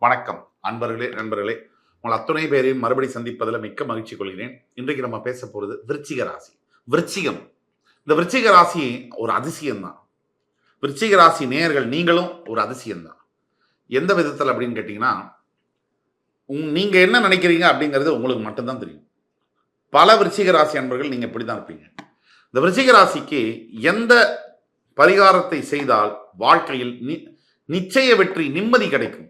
வணக்கம் அன்பர்களே, நண்பர்களே. உங்கள் அத்துணை பேரையும் மறுபடி சந்திப்பதில் மிக்க மகிழ்ச்சி கொள்கிறேன். இன்றைக்கு நம்ம பேச போகிறது விருச்சிக ராசி. விருச்சிகம். இந்த விருச்சிக ராசி ஒரு அதிசயம்தான். விருச்சிக ராசி நேயர்கள் நீங்களும் ஒரு அதிசயம்தான். எந்த விதத்தில் அப்படின்னு கேட்டிங்கன்னா, நீங்க என்ன நினைக்கிறீங்க அப்படிங்கிறது உங்களுக்கு மட்டும்தான் தெரியும். பல விருச்சிக ராசி அன்பர்கள் நீங்க இப்படி தான் இருப்பீங்க. இந்த விருச்சிக ராசிக்கு எந்த பரிகாரத்தை செய்தால் வாழ்க்கையில் நிச்சய வெற்றி, நிம்மதி கிடைக்கும்.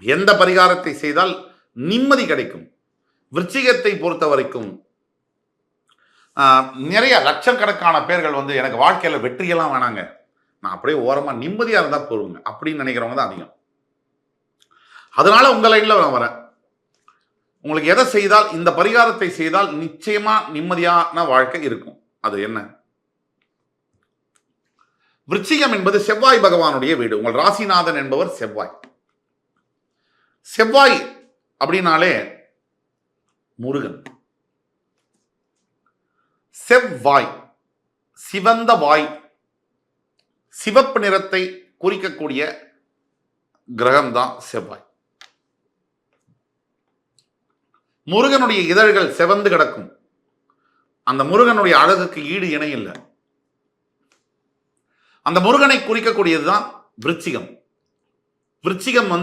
எந்த பரிகாரத்தை செய்தால் நிம்மதி கிடைக்கும். விருச்சிகத்தை பொறுத்த வரைக்கும் நிறைய லட்சக்கணக்கான பேர்கள் எனக்கு வாழ்க்கையில வெற்றியெல்லாம் வேணாங்க, நான் அப்படியே ஓரமா நிம்மதியா இருந்தா போருங்க அப்படின்னு நினைக்கிறவங்க தான் அதிகம். அதனால உங்க லைன்ல நான் வரேன். உங்களுக்கு எதை செய்தால், இந்த பரிகாரத்தை செய்தால் நிச்சயமா நிம்மதியான வாழ்க்கை இருக்கும். அது என்ன? விருச்சிகம் என்பது செவ்வாய் பகவானுடைய வீடு. உங்கள் ராசிநாதன் என்பவர் செவ்வாய். செவ்வாய் அப்படின்னாலே முருகன். செவ்வாய், சிவந்த வாய், சிவப்பு நிறத்தை குறிக்கக்கூடிய கிரகம்தான் செவ்வாய். முருகனுடைய இதழ்கள் செவந்து கிடக்கும். அந்த முருகனுடைய அழகுக்கு ஈடு இணை இல்லை. அந்த முருகனை குறிக்கக்கூடியதுதான் விருச்சிகம். விருச்சிகம்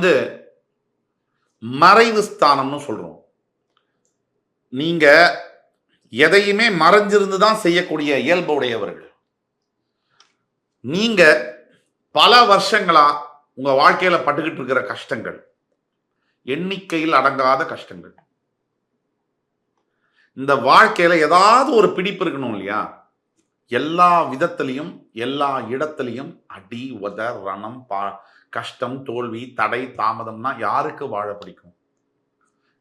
மறைவு ஸ்தானம்னு சொல்றோம். நீங்க எதையுமே மறைஞ்சிருந்து தான் செய்யக்கூடிய இயல்பு உடையவர்கள். நீங்க பல வருஷங்களா உங்க வாழ்க்கையில பட்டுக்கிட்டு இருக்கிற கஷ்டங்கள், எண்ணிக்கையில் அடங்காத கஷ்டங்கள். இந்த வாழ்க்கையில ஏதாவது ஒரு பிடிப்பு இருக்கணும் இல்லையா? எல்லா விதத்திலையும், எல்லா இடத்திலையும் அடி, உத, ரணம், கஷ்டம், தோல்வி, தடை, தாமதம்னா யாருக்கு வாழ பிடிக்கும்?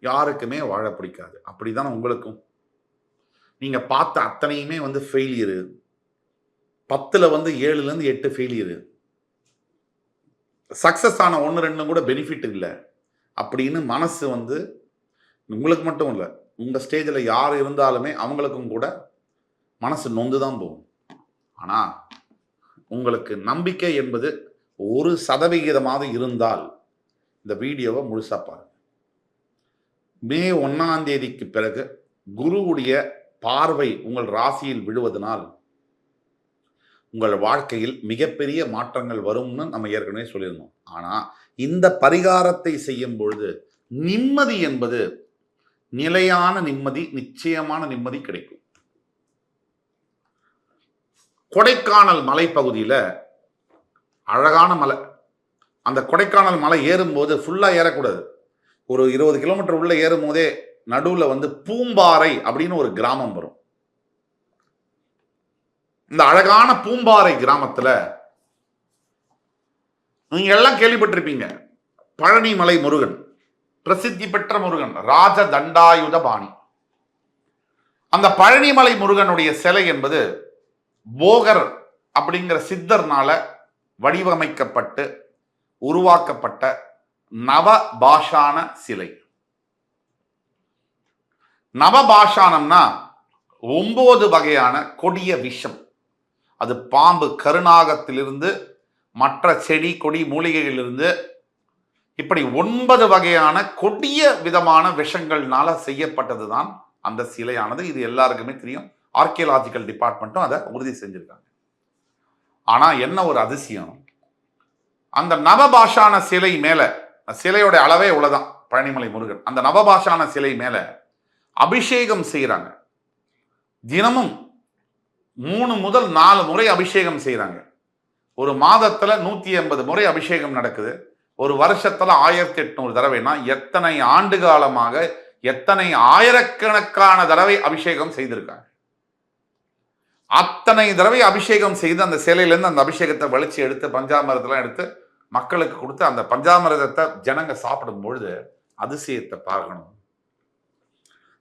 யாருக்குமே வாழ பிடிக்காது. அப்படிதான் உங்களுக்கும். நீங்க பார்த்த அத்தனையுமே ஃபெயிலியரு. 10ல் 7லேருந்து 8 ஃபெயிலியரு. சக்சஸ் ஆன 1 2 கூட பெனிஃபிட் இல்லை அப்படின்னு மனசு உங்களுக்கு மட்டும் இல்லை, உங்க ஸ்டேஜில் யார் இருந்தாலுமே அவங்களுக்கும் கூட மனசு நொந்துதான் போகும். ஆனா உங்களுக்கு நம்பிக்கை என்பது 1% இருந்தால் இந்த வீடியோவை முழுசா பாருங்க. மே 1ஆம் தேதிக்கு பிறகு குருவுடைய பார்வை உங்கள் ராசியில் விழுவதனால் உங்கள் வாழ்க்கையில் மிகப்பெரிய மாற்றங்கள் வரும்னு நம்ம ஏற்கனவே சொல்லியிருந்தோம். ஆனா இந்த பரிகாரத்தை செய்யும் பொழுது நிம்மதி என்பது நிலையான நிம்மதி, நிச்சயமான நிம்மதி கிடைக்கும். கொடைக்கானல் மலைப்பகுதியில அழகான மலை. அந்த கொடைக்கானல் மலை ஏறும்போது ஃபுல்லா ஏறக்கூடாது. ஒரு 20 கிலோமீட்டர் உள்ள ஏறும் போதே நடுவில் பூம்பாறை அப்படின்னு ஒரு கிராமம் வரும். இந்த அழகான பூம்பாறை கிராமத்துல நீங்க எல்லாம் கேள்விப்பட்டிருப்பீங்க, பழனிமலை முருகன், பிரசித்தி பெற்ற முருகன், ராஜ தண்டாயுத பாணி. அந்த பழனிமலை முருகனுடைய சிலை என்பது போகர் அப்படிங்கிற சித்தர்னால வடிவமைக்கப்பட்டு உருவாக்கப்பட்ட நவபாஷான சிலை. நவபாஷானம்னா 9 வகையான கொடிய விஷம். அது பாம்பு, கருநாகத்திலிருந்து மற்ற செடி கொடி மூலிகைகளிலிருந்து இப்படி 9 வகையான கொடிய விதமான விஷங்கள்னால செய்யப்பட்டதுதான் அந்த சிலையானது. இது எல்லாருக்குமே தெரியும். ஆர்கியலாஜிக்கல் டிபார்ட்மெண்ட்டும் அதை உறுதி செஞ்சிருக்காங்க. ஆனா என்ன ஒரு அதிசயம், அந்த நவபாஷான சிலை மேல, சிலையோட அளவே இவ்வளவுதான் பழனிமலை முருகன், அந்த நவபாஷான சிலை மேல அபிஷேகம் செய்யறாங்க. தினமும் 3 முதல் 4 முறை அபிஷேகம் செய்யறாங்க. ஒரு மாதத்துல 180 முறை அபிஷேகம் நடக்குது. ஒரு வருஷத்துல 1800 தடவைனா எத்தனை ஆண்டு காலமாக எத்தனை ஆயிரக்கணக்கான தடவை அபிஷேகம் செய்திருக்காங்க. அத்தனை தடவை அபிஷேகம் செய்து அந்த சிலையிலேருந்து அந்த அபிஷேகத்தை வலிச்சு எடுத்து பஞ்சாமிரதெல்லாம் எடுத்து மக்களுக்கு கொடுத்து அந்த பஞ்சாமிரதத்தை ஜனங்க சாப்பிடும் பொழுது அதிசயத்தை பார்க்கணும்.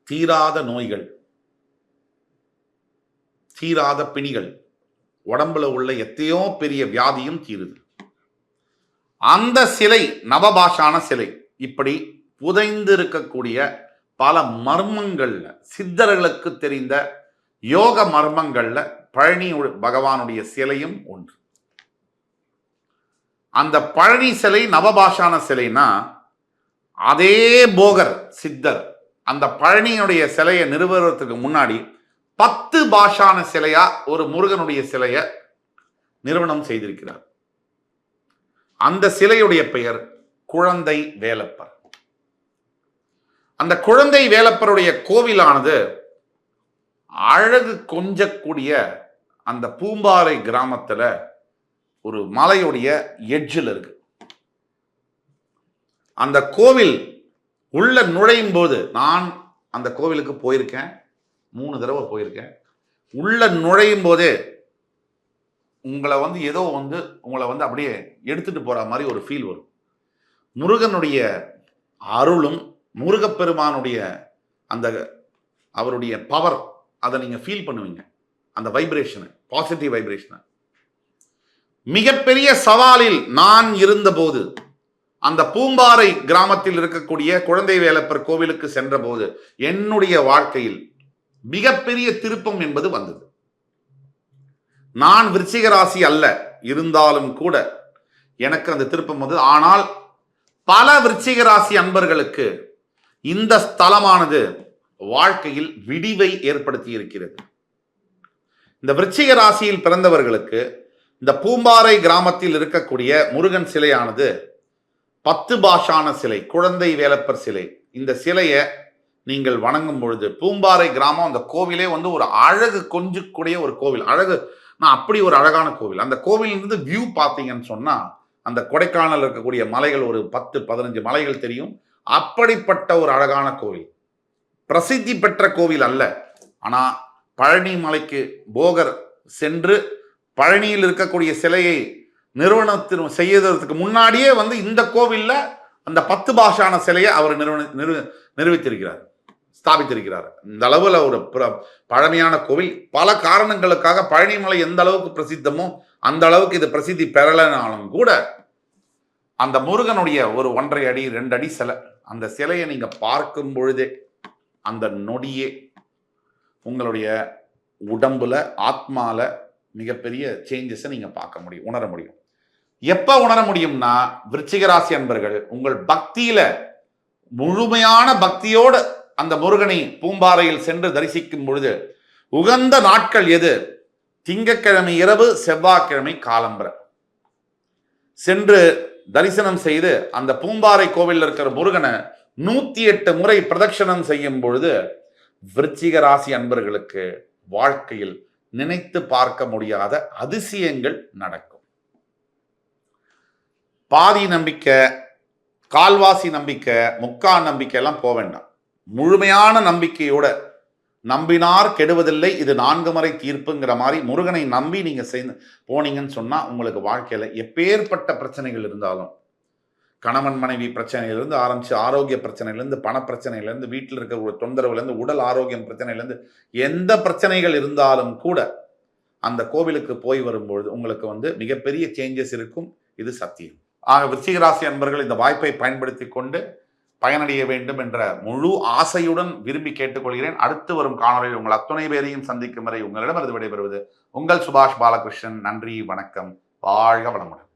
தீராத நோய்கள், தீராத பிணிகள், உடம்புல உள்ள எத்தையோ பெரிய வியாதியும் தீருது. அந்த சிலை நவபாஷான சிலை. இப்படி புதைந்து இருக்கக்கூடிய பல மர்மங்கள்ல, சித்தர்களுக்கு தெரிந்த யோக மர்மங்கள்ல பழனி பகவானுடைய சிலையும் ஒன்று. அந்த பழனி சிலை நவபாஷான சிலைனா அதே போகர் சித்தர் அந்த பழனியுடைய சிலையை நிறுவுவதற்கு முன்னாடி 10 பாஷான சிலையா ஒரு முருகனுடைய சிலையை நிறுவனம் செய்திருக்கிறார். அந்த சிலையுடைய பெயர் குழந்தை வேலப்பர். அந்த குழந்தை வேலப்பருடைய கோவிலானது அழகு கொஞ்சக்கூடிய அந்த பூம்பாறை கிராமத்துல ஒரு மலையுடைய எட்ஜில் இருக்கு. அந்த கோவில் உள்ள நுழையும் போது, நான் அந்த கோவிலுக்கு போயிருக்கேன், 3 தடவை போயிருக்கேன். உள்ள நுழையும் போதே உங்களை ஏதோ உங்களை அப்படியே எடுத்துட்டு போற மாதிரி ஒரு ஃபீல் வரும். முருகனுடைய அருளும் முருகப்பெருமானுடைய அந்த அவருடைய பவர் அதை நீங்க ஃபீல் பண்ணுவீங்க. அந்த வைப்ரேஷன், பாசிட்டிவ் வைப்ரேஷன். மிகப்பெரிய சவாலில் நான் இருந்தபோது அந்த பூம்பாறை கிராமத்தில் இருக்கக்கூடிய குழந்தை வேலப்பர் கோவிலுக்கு சென்ற போது என்னுடைய வாழ்க்கையில் மிகப்பெரிய திருப்பம் என்பது வந்தது. நான் விருச்சிக ராசி அல்ல, இருந்தாலும் கூட எனக்கு அந்த திருப்பம் வந்தது. ஆனால் பல விருச்சிக ராசி அன்பர்களுக்கு இந்த ஸ்தலமானது வாழ்க்கையில் விடிவை ஏற்படுத்தி இருக்கிறது. இந்த விருச்சிக ராசியில் பிறந்தவர்களுக்கு இந்த பூம்பாறை கிராமத்தில் இருக்கக்கூடிய முருகன் சிலையானது 10 பாஷான சிலை, குழந்தை வேலப்பர் சிலை. இந்த சிலையை நீங்கள் வணங்கும் பொழுது பூம்பாறை கிராமம், அந்த கோவிலே ஒரு அழகு கொஞ்சக்கூடிய ஒரு கோவில். அழகு நான் அப்படி ஒரு அழகான கோவில். அந்த கோவிலிருந்து வியூ பார்த்தீங்கன்னு சொன்னா அந்த கொடைக்கானல் இருக்கக்கூடிய மலைகள் ஒரு 10-15 மலைகள் தெரியும். அப்படிப்பட்ட ஒரு அழகான கோவில். பிரசித்தி பெற்ற கோவில் அல்ல. ஆனா பழனி மலைக்கு போகர் சென்று பழனியில் இருக்கக்கூடிய சிலையை நிறுவனத்தின் செய்யறதுக்கு முன்னாடியே இந்த கோவில்ல அந்த 10 பாஷான சிலையை அவர் நிறுவித்திருக்கிறார், ஸ்தாபித்திருக்கிறார். இந்த அளவுல ஒரு பழமையான கோவில். பல காரணங்களுக்காக பழனிமலை எந்த அளவுக்கு பிரசித்தமோ அந்த அளவுக்கு இது பிரசித்தி பெறலனாலும் கூட அந்த முருகனுடைய ஒரு 1.5 அடி 2 அடி சிலை, அந்த சிலையை நீங்க பார்க்கும் பொழுதே அந்த நொடியே உங்களுடைய உடம்புல ஆத்மால மிகப்பெரிய சேஞ்சஸை நீங்க பார்க்க முடியும், உணர முடியும். எப்ப உணர முடியும்னா, விருச்சிக ராசி அன்பர்கள் உங்கள் பக்தியில முழுமையான பக்தியோடு அந்த முருகனை பூம்பாறையில் சென்று தரிசிக்கும் பொழுது உகந்த நாட்கள் எது? திங்கட்கிழமை இரவு, செவ்வாய்க்கிழமை காலம்பர சென்று தரிசனம் செய்து அந்த பூம்பாறை கோவிலில் இருக்கிற முருகனை 108 முறை பிரதட்சணம் செய்யும் பொழுது விருச்சிக ராசி அன்பர்களுக்கு வாழ்க்கையில் நினைத்து பார்க்க முடியாத அதிசயங்கள் நடக்கும். பாதி நம்பிக்கை, கால்வாசி நம்பிக்கை, முக்கா நம்பிக்கை எல்லாம் போக வேண்டாம். முழுமையான நம்பிக்கையோட நம்பினார் கெடுவதில்லை, இது 4 முறை தீர்ப்புங்கிற மாதிரி முருகனை நம்பி நீங்க போனீங்கன்னு சொன்னா உங்களுக்கு வாழ்க்கையில எப்பேற்பட்ட பிரச்சனைகள் இருந்தாலும், கணவன் மனைவி பிரச்சனையிலிருந்து ஆரம்பிச்சு ஆரோக்கிய பிரச்சனையிலிருந்து, பண பிரச்சனையிலிருந்து, வீட்டில் இருக்கிற தொந்தரவுலேருந்து, உடல் ஆரோக்கியம் பிரச்சனையிலிருந்து எந்த பிரச்சனைகள் இருந்தாலும் கூட அந்த கோவிலுக்கு போய் வரும்பொழுது உங்களுக்கு மிகப்பெரிய சேஞ்சஸ் இருக்கும். இது சத்தியம். ஆக விருச்சிக ராசி அன்பர்கள் இந்த வாய்ப்பை பயன்படுத்தி கொண்டு பயனடைய வேண்டும் என்ற முழு ஆசையுடன் விரும்பி கேட்டுக்கொள்கிறேன். அடுத்து வரும் காணொலியில் உங்கள் அத்துணை பேரையும் சந்திக்கும் வரை உங்களிடமிருந்து விடைபெறுவது உங்கள் சுபாஷ் பாலகிருஷ்ணன். நன்றி, வணக்கம், வாழ்க வளமுடன்.